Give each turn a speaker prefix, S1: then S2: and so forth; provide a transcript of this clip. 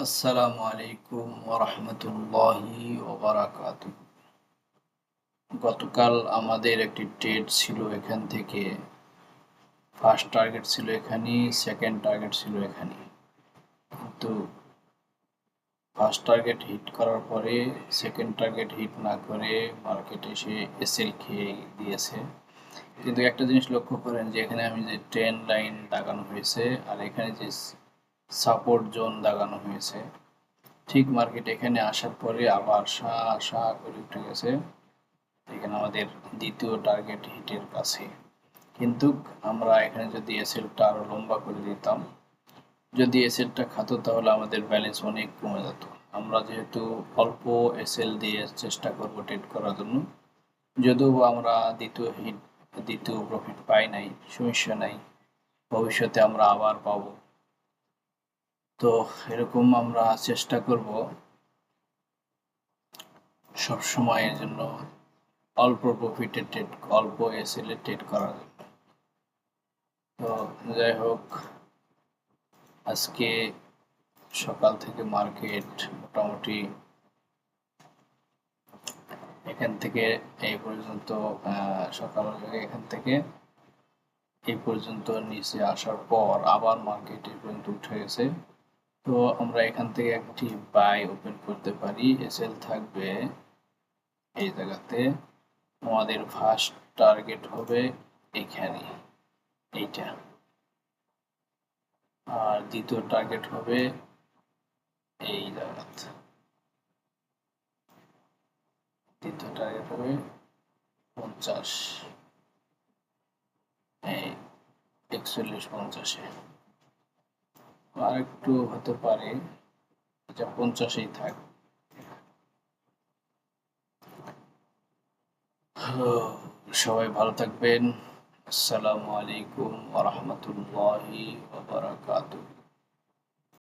S1: আসসালামু আলাইকুম ওয়া রাহমাতুল্লাহি ওয়া বারাকাতুহু। গতকাল আমাদের একটি ট্রেড ছিল এখান থেকে। ফার্স্ট টার্গেট ছিল এখানেই, সেকেন্ড টার্গেট ছিল এখানেই। কিন্তু ফার্স্ট টার্গেট হিট করার পরে সেকেন্ড টার্গেট হিট না করে মার্কেটে এসে এসএল খেয়ে দিয়েছে। কিন্তু একটা জিনিস লক্ষ্য করেন যে এখানে আমি যে ট্রেন্ড লাইন দাগানো হয়েছে আর এখানে যে সাপোর্ট জোন দাগানো হয়েছে, ঠিক মার্কেট এখানে আসার পরে আবার সা করে উঠে গেছে এখানে আমাদের দ্বিতীয় টার্গেট হিটের কাছে। কিন্তু আমরা এখানে যদি এসএলটা আরো লম্বা করে দিতাম, যদি এসএলটা খাতো তাহলে আমাদের ব্যালেন্স অনেক কমে যেত। আমরা যেহেতু অল্প এসএল দিয়ে চেষ্টা করবো ট্রেড করার জন্য, যদিও আমরা দ্বিতীয় প্রফিট পাই নাই, সমস্যা নাই, ভবিষ্যতে আমরা আবার পাবো। তো এরকম আমরা চেষ্টা করব সব সময়ের জন্য অল্প প্রফিটে ট্রেড, অল্প এসএল এ ট্রেড করার জন্য। তো যাই হোক, আজকে সকাল থেকে মার্কেট মোটামুটি এখান থেকে এই পর্যন্ত, সকাল এখান থেকে এই পর্যন্ত নিচে আসার পর আবার মার্কেট এই পর্যন্ত উঠে গেছে। তো আমরা এখান থেকে একটি বাই ওপেন করতে পারি। এসএল থাকবে এই জায়গাতে। আমাদের ফার্স্ট টার্গেট হবে এখানে, এইটা। আর দ্বিতীয় টার্গেট হবে এই জায়গাতে। দ্বিতীয় টার্গেট হবে 50, এই 41-50-এ। আর একটু হতে পারে, এটা 50-এই থাক। সবাই ভালো থাকবেন। আসসালামু আলাইকুম ওয়া রাহমাতুল্লাহি ওয়া বারাকাতুহু।